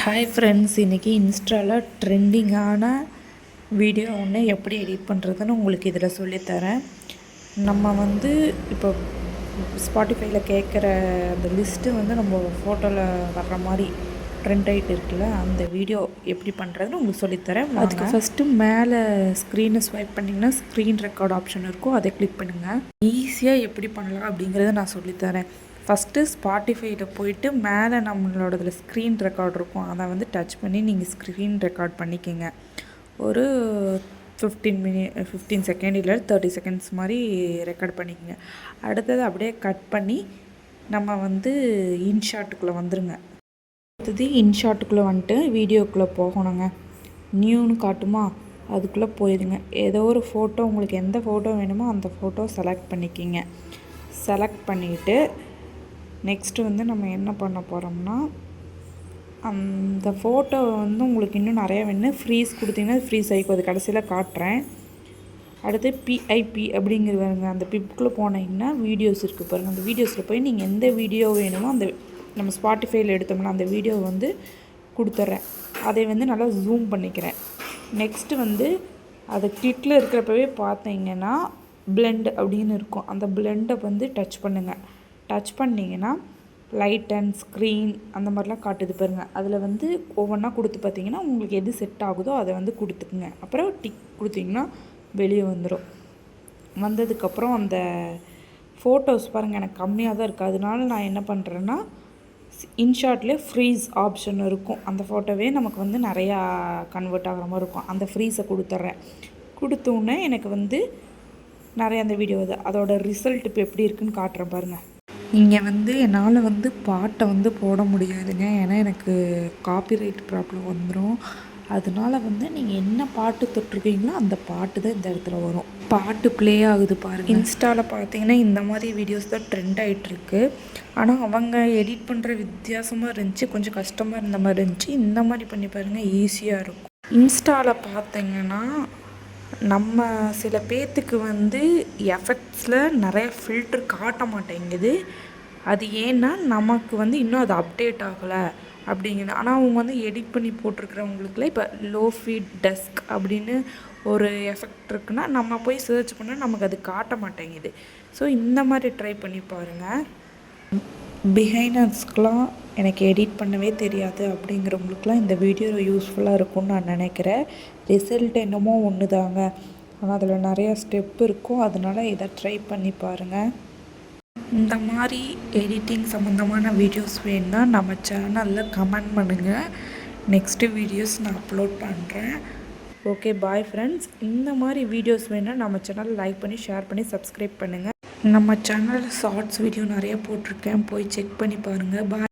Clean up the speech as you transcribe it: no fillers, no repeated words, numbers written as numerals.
Hi friends, இன்றைக்கி இன்ஸ்டாவில் ட்ரெண்டிங்கான வீடியோ ஒன்று எப்படி எடிட் பண்ணுறதுன்னு உங்களுக்கு இதில் சொல்லித்தரேன். நம்ம இப்போ ஸ்பாட்டிஃபைல கேட்குற அந்த லிஸ்ட்டு நம்ம ஃபோட்டோவில் வர்ற மாதிரி ட்ரெண்ட் ஆகிட்டு இருக்குல்ல, அந்த வீடியோ எப்படி பண்ணுறதுன்னு உங்களுக்கு சொல்லித்தரேன். அதுக்கு ஃபஸ்ட்டு மேலே ஸ்க்ரீனை ஸ்வைப் பண்ணிங்கன்னா ஸ்க்ரீன் ரெக்கார்ட் ஆப்ஷன் இருக்கும், அதை கிளிக் பண்ணுங்கள். ஈஸியாக எப்படி பண்ணலாம் அப்படிங்கிறத நான் சொல்லித்தரேன். ஃபஸ்ட்டு ஸ்பாட்டிஃபைல போய்ட்டு மேலே நம்மளோடதில் ஸ்க்ரீன் ரெக்கார்ட் இருக்கும், அதை டச் பண்ணி நீங்கள் ஸ்க்ரீன் ரெக்கார்ட் பண்ணிக்கோங்க. ஒரு 15 செகண்ட் இல்லை 30 செகண்ட்ஸ் மாதிரி ரெக்கார்ட் பண்ணிக்கோங்க. அடுத்தது அப்படியே கட் பண்ணி நம்ம இன்ஷாட்டுக்குள்ளே வந்துடுங்க. அடுத்தது இன்ஷாட்டுக்குள்ளே வந்துட்டு வீடியோக்குள்ளே போகணுங்க. நியூன்னு காட்டுமா, அதுக்குள்ளே போயிடுங்க. ஏதோ ஒரு ஃபோட்டோ, உங்களுக்கு எந்த ஃபோட்டோ வேணுமோ அந்த ஃபோட்டோ செலக்ட் பண்ணிக்கிங்க. செலக்ட் பண்ணிவிட்டு நெக்ஸ்ட்டு நம்ம என்ன பண்ண போகிறோம்னா, அந்த ஃபோட்டோ உங்களுக்கு இன்னும் நிறையா வேணும், ஃப்ரீஸ் கொடுத்தீங்கன்னா ஃப்ரீஸ் ஆகிக்கும். அது கடைசியில் காட்டுறேன். அடுத்து பிஐபி அப்படிங்கிறவங்க அந்த பிப்புக்குள்ளே போனீங்கன்னா வீடியோஸ் இருக்குது பாருங்கள். அந்த வீடியோஸில் போய் நீங்கள் எந்த வீடியோ வேணுமோ அந்த நம்ம ஸ்பாட்டிஃபைல எடுத்தோம்னா அந்த வீடியோ கொடுத்துட்றேன். அதை நல்லா ஜூம் பண்ணிக்கிறேன். நெக்ஸ்ட்டு அதை கிளிக்கில் இருக்கிறப்பவே பார்த்தீங்கன்னா பிளெண்ட் அப்படின்னு இருக்கும். அந்த பிளெண்டை டச் பண்ணுங்கள். டச் பண்ணிங்கன்னா லைட் அண்ட் ஸ்க்ரீன் அந்த மாதிரிலாம் காட்டுது பாருங்கள். அதில் ஒவ்வொன்றா கொடுத்து பார்த்தீங்கன்னா உங்களுக்கு எது செட் ஆகுதோ அதை கொடுத்துக்குங்க. அப்புறம் டிக் கொடுத்தீங்கன்னா வெளியே வந்துடும். வந்ததுக்கப்புறம் அந்த ஃபோட்டோஸ் பாருங்கள், எனக்கு கம்மியாக தான் இருக்குது. அதனால நான் என்ன பண்ணுறேன்னா, இன்ஷாட்லேயே ஃப்ரீஸ் ஆப்ஷன் இருக்கும். அந்த ஃபோட்டோவே நமக்கு நிறையா கன்வெர்ட் ஆகிற மாதிரி இருக்கும். அந்த ஃப்ரீஸை கொடுத்துட்றேன். கொடுத்தோன்னே எனக்கு நிறைய அந்த வீடியோ அதோட ரிசல்ட் இப்போ எப்படி இருக்குன்னு காட்டுறேன் பாருங்கள். இங்கே என்னால் பாட்டை போட முடியாதுங்க, ஏன்னா எனக்கு காப்பிரைட் ப்ராப்ளம் வந்துடும். அதனால நீங்கள் என்ன பாட்டு தொட்டிருக்கீங்களோ அந்த பாட்டு தான் இந்த இடத்துல வரும். பாட்டு ப்ளே ஆகுது பாருங்கள். இன்ஸ்டாவில் பார்த்தீங்கன்னா இந்த மாதிரி வீடியோஸ் தான் ட்ரெண்ட் ஆகிட்டுருக்கு. ஆனால் அவங்க எடிட் பண்ணுற வித்தியாசமாக இருந்துச்சு, கொஞ்சம் கஷ்டமாக இருந்த மாதிரி இருந்துச்சு. இந்த மாதிரி பண்ணி பாருங்கள், ஈஸியாக இருக்கும். இன்ஸ்டாவில் பார்த்தீங்கன்னா நம்ம சில பேர்த்துக்கு எஃபெக்ட்ஸில் நிறைய ஃபில்ட்ரு காட்ட மாட்டேங்குது. அது ஏன்னா நமக்கு இன்னும் அது அப்டேட் ஆகலை அப்படிங்கிறது. ஆனால் அவங்க எடிட் பண்ணி போட்டிருக்கிறவங்களுக்குல இப்போ லோ ஃபீட் டஸ்க் அப்படின்னு ஒரு எஃபெக்ட் இருக்குன்னா நம்ம போய் சர்ச் பண்ணால் நமக்கு அது காட்ட மாட்டேங்குது. ஸோ இந்த மாதிரி ட்ரை பண்ணி பாருங்கள். பிஹைனர்ஸ்க்கெலாம் எனக்கு எடிட் பண்ணவே தெரியாது அப்படிங்கிறவங்களுக்குலாம் இந்த வீடியோ யூஸ்ஃபுல்லாக இருக்கும்னு நான் நினைக்கிறேன். ரிசல்ட் என்னமோ ஒன்று தாங்க, ஆனால் அதில் நிறையா ஸ்டெப் இருக்கும். அதனால் இதை ட்ரை பண்ணி பாருங்கள். இந்த மாதிரி எடிட்டிங் சம்மந்தமான வீடியோஸ் வேணுன்னா நம்ம சேனலில் கமெண்ட் பண்ணுங்கள். நெக்ஸ்ட்டு வீடியோஸ் நான் அப்லோட் பண்ணுறேன். Okay, bye friends. இந்த மாதிரி வீடியோஸ் வேணுன்னா நம்ம சேனல் லைக் பண்ணி ஷேர் பண்ணி சப்ஸ்கிரைப் பண்ணுங்கள். நம்ம சேனலில் ஷார்ட்ஸ் வீடியோ நிறைய போட்டிருக்கேன், போய் செக் பண்ணி பாருங்கள். பாய்.